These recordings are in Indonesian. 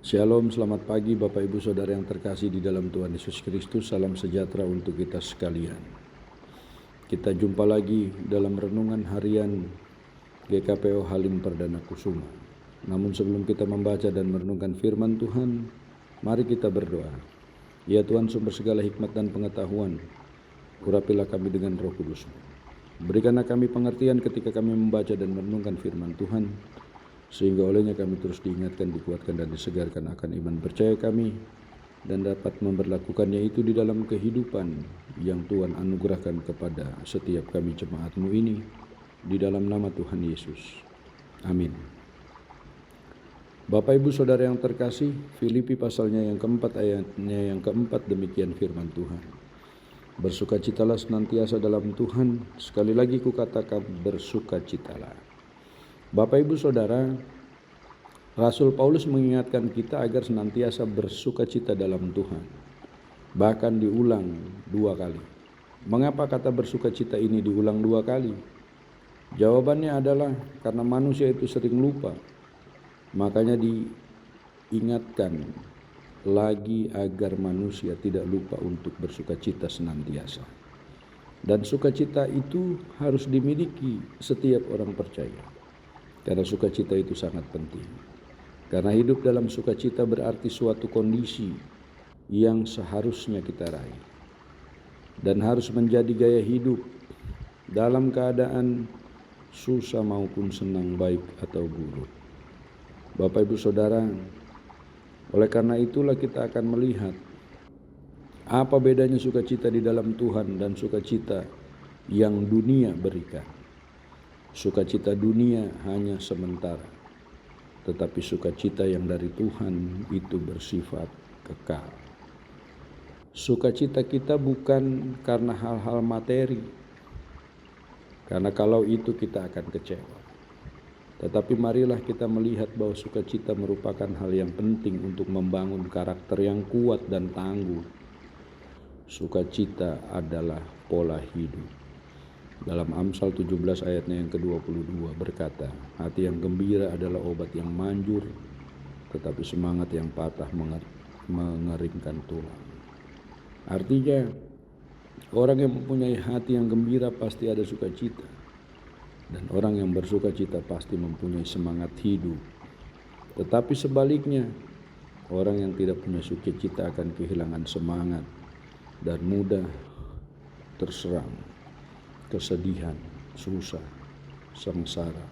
Shalom, selamat pagi Bapak Ibu Saudara yang terkasih di dalam Tuhan Yesus Kristus. Salam sejahtera untuk kita sekalian. Kita jumpa lagi dalam renungan harian GKPO Halim Perdana Kusuma. Namun sebelum kita membaca dan merenungkan firman Tuhan, mari kita berdoa. Ya Tuhan, sumber segala hikmat dan pengetahuan, urapilah kami dengan Roh Kudus. Berikanlah kami pengertian ketika kami membaca dan merenungkan firman Tuhan, sehingga olehnya kami terus diingatkan, dikuatkan, dan disegarkan akan iman percaya kami, dan dapat memberlakukannya itu di dalam kehidupan yang Tuhan anugerahkan kepada setiap kami jemaat-Mu ini, di dalam nama Tuhan Yesus. Amin. Bapak Ibu Saudara yang terkasih, Filipi pasalnya yang keempat ayatnya yang keempat demikian firman Tuhan. Bersukacitalah senantiasa dalam Tuhan, sekali lagi kukatakan bersukacitalah. Bapak Ibu Saudara, Rasul Paulus mengingatkan kita agar senantiasa bersukacita dalam Tuhan. Bahkan diulang 2 kali. Mengapa kata bersukacita ini diulang 2 kali? Jawabannya adalah karena manusia itu sering lupa. Makanya diingatkan lagi agar manusia tidak lupa untuk bersukacita senantiasa. Dan sukacita itu harus dimiliki setiap orang percaya. Karena sukacita itu sangat penting. Karena hidup dalam sukacita berarti suatu kondisi yang seharusnya kita raih. Dan harus menjadi gaya hidup dalam keadaan susah maupun senang, baik atau buruk. Bapak Ibu Saudara, oleh karena itulah kita akan melihat apa bedanya sukacita di dalam Tuhan dan sukacita yang dunia berikan. Sukacita dunia hanya sementara, tetapi sukacita yang dari Tuhan itu bersifat kekal. Sukacita kita bukan karena hal-hal materi, karena kalau itu kita akan kecewa. Tetapi marilah kita melihat bahwa sukacita merupakan hal yang penting untuk membangun karakter yang kuat dan tangguh. Sukacita adalah pola hidup. Dalam Amsal 17 ayatnya yang ke-22 berkata, hati yang gembira adalah obat yang manjur, tetapi semangat yang patah mengeringkan tulang. Artinya, orang yang mempunyai hati yang gembira pasti ada sukacita. Dan orang yang bersukacita pasti mempunyai semangat hidup. Tetapi sebaliknya, orang yang tidak punya sukacita akan kehilangan semangat dan mudah terserang kesedihan, susah, sengsara,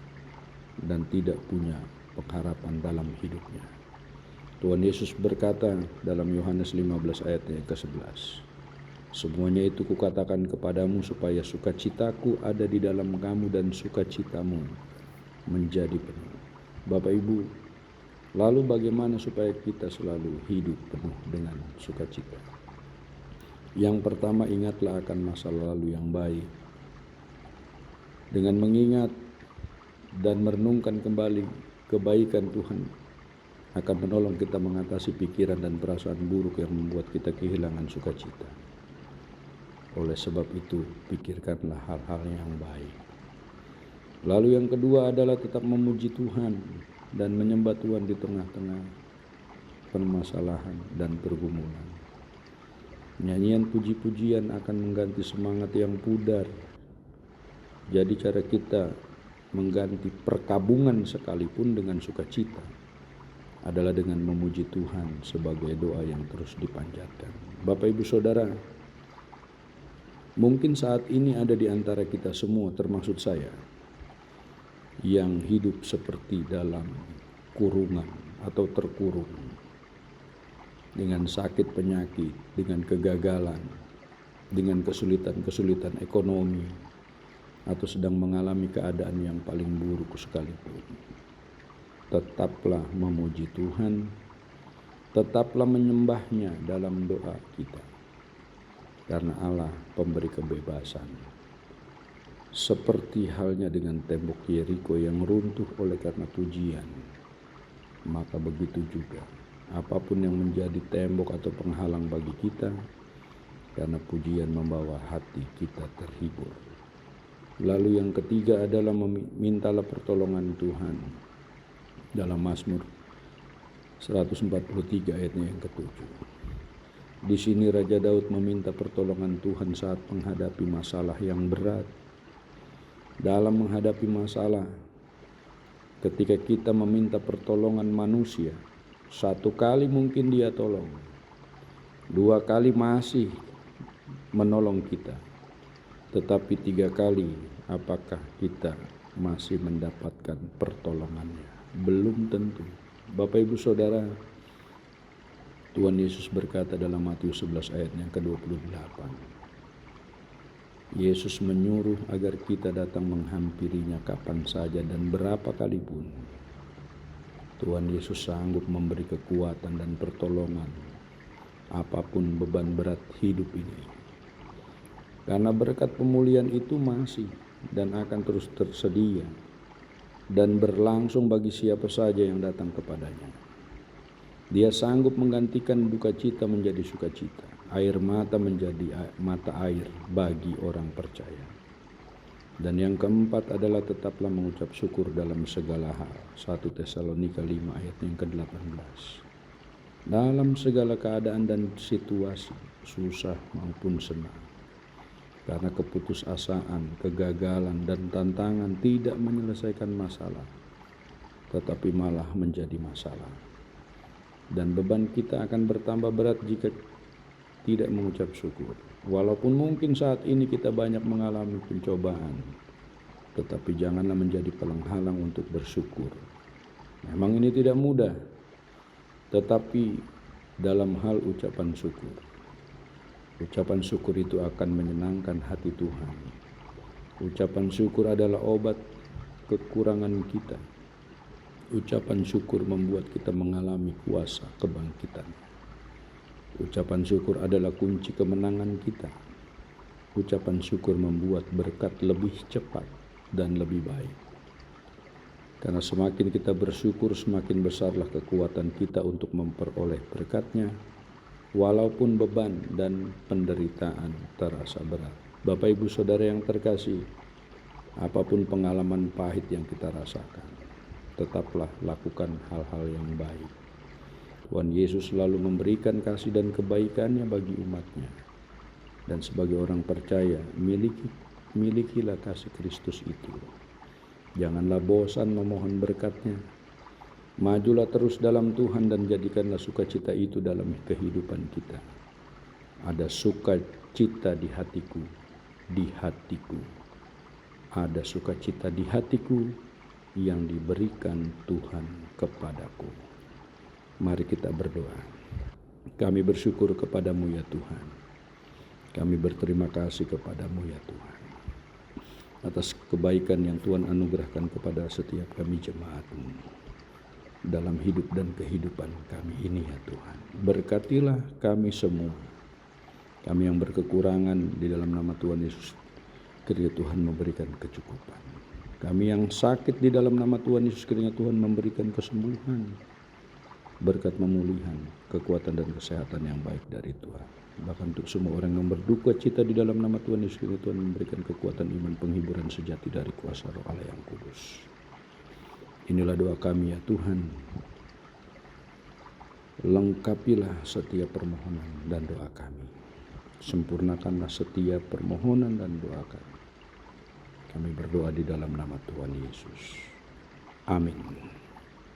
dan tidak punya pengharapan dalam hidupnya. Tuhan Yesus berkata dalam Yohanes 15 ayat yang ke-11, semuanya itu kukatakan kepadamu supaya sukacitaku ada di dalam kamu dan sukacitamu menjadi penuh. Bapak Ibu, lalu bagaimana supaya kita selalu hidup penuh dengan sukacita? Yang pertama, ingatlah akan masa lalu yang baik. Dengan mengingat dan merenungkan kembali kebaikan Tuhan akan menolong kita mengatasi pikiran dan perasaan buruk yang membuat kita kehilangan sukacita. Oleh sebab itu, pikirkanlah hal-hal yang baik. Lalu yang kedua adalah tetap memuji Tuhan dan menyembah Tuhan di tengah-tengah permasalahan dan pergumulan. Nyanyian puji-pujian akan mengganti semangat yang pudar. Jadi cara kita mengganti perkabungan sekalipun dengan sukacita adalah dengan memuji Tuhan sebagai doa yang terus dipanjatkan. Bapak Ibu Saudara, mungkin saat ini ada di antara kita semua, termasuk saya, yang hidup seperti dalam kurungan atau terkurung dengan sakit penyakit, dengan kegagalan, dengan kesulitan-kesulitan ekonomi, atau sedang mengalami keadaan yang paling buruk sekalipun. Tetaplah memuji Tuhan, tetaplah menyembahnya dalam doa kita, karena Allah pemberi kebebasan. Seperti halnya dengan tembok Yeriko yang runtuh oleh karena pujian, maka begitu juga apapun yang menjadi tembok atau penghalang bagi kita, karena pujian membawa hati kita terhibur. Lalu yang ketiga adalah mintalah pertolongan Tuhan. Dalam Mazmur 143 ayatnya yang ke-7. Di sini Raja Daud meminta pertolongan Tuhan saat menghadapi masalah yang berat. Dalam menghadapi masalah, ketika kita meminta pertolongan manusia, 1 kali mungkin dia tolong, 2 kali masih menolong kita, tetapi 3 kali apakah kita masih mendapatkan pertolongannya? Belum tentu. Bapak Ibu Saudara, Tuhan Yesus berkata dalam Matius 11 ayat yang ke-28. Yesus menyuruh agar kita datang menghampirinya kapan saja dan berapa kali pun. Tuhan Yesus sanggup memberi kekuatan dan pertolongan apapun beban berat hidup ini. Karena berkat pemulihan itu masih dan akan terus tersedia dan berlangsung bagi siapa saja yang datang kepadanya. Dia sanggup menggantikan duka cita menjadi sukacita, air mata menjadi mata air bagi orang percaya. Dan yang keempat adalah tetaplah mengucap syukur dalam segala hal. 1 Tesalonika 5 ayat yang ke-18. Dalam segala keadaan dan situasi, susah maupun senang. Karena keputusasaan, kegagalan, dan tantangan tidak menyelesaikan masalah, tetapi malah menjadi masalah. Dan beban kita akan bertambah berat jika tidak mengucap syukur. Walaupun mungkin saat ini kita banyak mengalami pencobaan, tetapi janganlah menjadi penghalang untuk bersyukur. Memang ini tidak mudah, tetapi dalam hal ucapan syukur itu akan menyenangkan hati Tuhan. Ucapan syukur adalah obat kekurangan kita. Ucapan syukur membuat kita mengalami kuasa kebangkitan. Ucapan syukur adalah kunci kemenangan kita. Ucapan syukur membuat berkat lebih cepat dan lebih baik. Karena semakin kita bersyukur, semakin besarlah kekuatan kita untuk memperoleh berkat-Nya, walaupun beban dan penderitaan terasa berat. Bapak Ibu Saudara yang terkasih, apapun pengalaman pahit yang kita rasakan, tetaplah lakukan hal-hal yang baik. Tuhan Yesus selalu memberikan kasih dan kebaikannya bagi umat-Nya. Dan sebagai orang percaya, milikilah kasih Kristus itu. Janganlah bosan memohon berkat-Nya. Majulah terus dalam Tuhan dan jadikanlah sukacita itu dalam kehidupan kita. Ada sukacita di hatiku, di hatiku. Ada sukacita di hatiku yang diberikan Tuhan kepadaku. Mari kita berdoa. Kami bersyukur kepadamu ya Tuhan. Kami berterima kasih kepadamu ya Tuhan, atas kebaikan yang Tuhan anugerahkan kepada setiap kami jemaat-Mu dalam hidup dan kehidupan kami ini ya Tuhan. Berkatilah kami semua, kami yang berkekurangan, di dalam nama Tuhan Yesus, kiranya Tuhan memberikan kecukupan. Kami yang sakit, di dalam nama Tuhan Yesus, kiranya Tuhan memberikan kesembuhan, berkat pemulihan, kekuatan dan kesehatan yang baik dari Tuhan. Bahkan untuk semua orang yang berduka cita, di dalam nama Tuhan Yesus, kiranya Tuhan memberikan kekuatan iman, penghiburan sejati dari kuasa Roh Allah yang kudus. Inilah doa kami ya Tuhan. Lengkapilah setiap permohonan dan doa kami. Sempurnakanlah setiap permohonan dan doa kami. Kami berdoa di dalam nama Tuhan Yesus. Amin.